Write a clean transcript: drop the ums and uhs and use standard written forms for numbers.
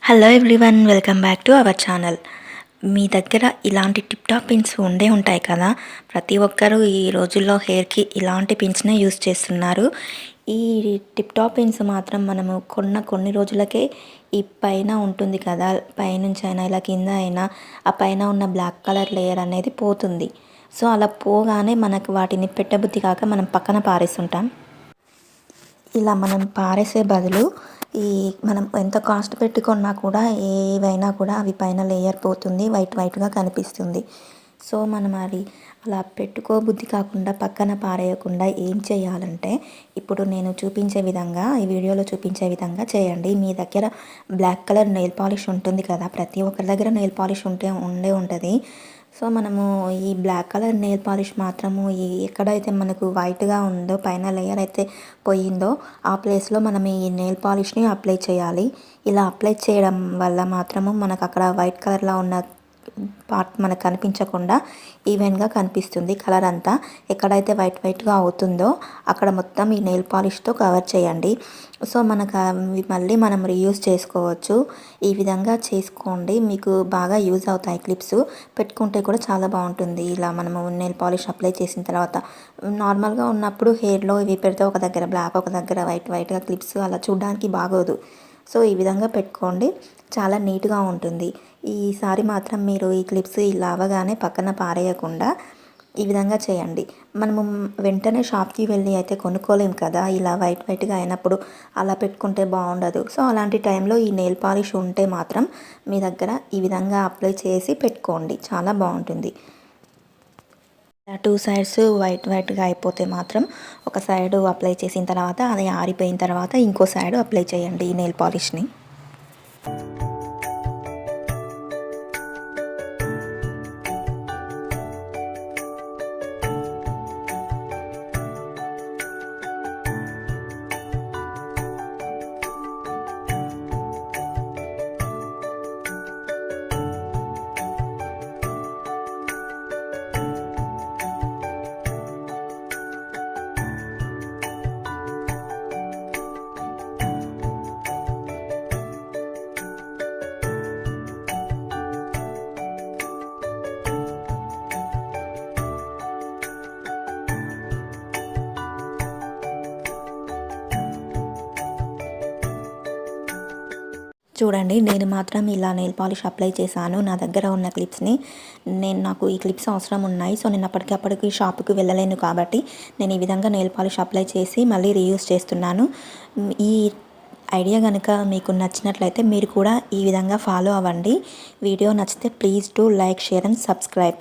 Hello everyone, welcome back to our channel. మీ దగ్గర ఇలాంటి టిప్ టాప్ పిన్స్ ఉండే ఉంటాయి కదా. ప్రతి ఒక్కరూ ఈ రోజుల్లో హెయిర్కి ఇలాంటి పిన్స్నే యూస్ చేస్తున్నారు. ఈ టిప్ టాప్ పిన్స్ మాత్రం మనము కొన్ని రోజులకే ఈ పైన ఉంటుంది కదా, పైనుంచి అయినా ఇలా కింద అయినా ఆ పైన ఉన్న బ్లాక్ కలర్ లేయర్ అనేది పోతుంది. సో అలా పోగానే మనకు వాటిని పెట్టబుద్ధి కాక మనం పక్కన పారేస్తుంటాం. ఇలా మనం పారేసే బదులు మనం ఎంత కాస్ట్ పెట్టి కొన్నా కూడా ఏవైనా కూడా అవి పైన లేయర్ పోతుంది, వైట్గా కనిపిస్తుంది. సో మనం అది అలా పెట్టుకోబుద్ధి కాకుండా పక్కన పారేయకుండా ఏం చేయాలంటే, ఇప్పుడు నేను చూపించే విధంగా, ఈ వీడియోలో చూపించే విధంగా చేయండి. మీ దగ్గర బ్లాక్ కలర్ నెయిల్ పాలిష్ ఉంటుంది కదా, ప్రతి ఒక్కరి దగ్గర నెయిల్ పాలిష్ ఉంటుంది. సో మనము ఈ బ్లాక్ కలర్ నెయిల్ పాలిష్ మాత్రము ఎక్కడైతే మనకు వైట్గా ఉందో, పైన లేయర్ అయితే పోయిందో ఆ ప్లేస్లో మనం ఈ నెయిల్ పాలిష్ని అప్లై చేయాలి. ఇలా అప్లై చేయడం వల్ల మాత్రము మనకు అక్కడ వైట్ కలర్లో ఉన్న పార్ట్ మనకు కనిపించకుండా ఈవెన్గా కనిపిస్తుంది. కలర్ అంతా ఎక్కడైతే వైట్గా అవుతుందో అక్కడ మొత్తం ఈ నెయిల్ పాలిష్తో కవర్ చేయండి. సో మనకు మళ్ళీ మనం రీయూజ్ చేసుకోవచ్చు. ఈ విధంగా చేసుకోండి, మీకు బాగా యూజ్ అవుతాయి. క్లిప్స్ పెట్టుకుంటే కూడా చాలా బాగుంటుంది. ఇలా మనము నెయిల్ పాలిష్ అప్లై చేసిన తర్వాత నార్మల్గా ఉన్నప్పుడు హెయిర్లో ఇవి పెడితే ఒక దగ్గర బ్లాక్, ఒక దగ్గర వైట్గా క్లిప్స్ అలా చూడడానికి బాగోదు. సో ఈ విధంగా పెట్టుకోండి, చాలా నీట్గా ఉంటుంది. ఈసారి మాత్రం మీరు ఈ క్లిప్స్ ఇలా అవ్వగానే పక్కన పారేయకుండా ఈ విధంగా చేయండి. మనము వెంటనే షాప్కి వెళ్ళి అయితే కొనుక్కోలేము కదా, ఇలా వైట్గా అయినప్పుడు అలా పెట్టుకుంటే బాగుండదు. సో అలాంటి టైంలో ఈ నెయిల్ పాలిష్ ఉంటే మాత్రం మీ దగ్గర ఈ విధంగా అప్లై చేసి పెట్టుకోండి, చాలా బాగుంటుంది. 2 సైడ్స్ వైట్గా అయిపోతే మాత్రం ఒక సైడు అప్లై చేసిన తర్వాత అది ఆరిపోయిన తర్వాత ఇంకో సైడు అప్లై చేయండి ఈ నెయిల్ పాలిష్ని. చూడండి, నేను మాత్రం ఇలా నెయిల్ పాలిష్ అప్లై చేశాను. నా దగ్గర ఉన్న క్లిప్స్ని నాకు ఈ క్లిప్స్ అవసరం ఉన్నాయి. సో నేను అప్పటికప్పటికి షాప్కి వెళ్ళలేను కాబట్టి నేను ఈ విధంగా నెయిల్ పాలిష్ అప్లై చేసి మళ్ళీ రీయూజ్ చేస్తున్నాను. ఈ ఐడియా కనుక మీకు నచ్చినట్లయితే మీరు కూడా ఈ విధంగా ఫాలో అవ్వండి. వీడియో నచ్చితే please do like, share and subscribe.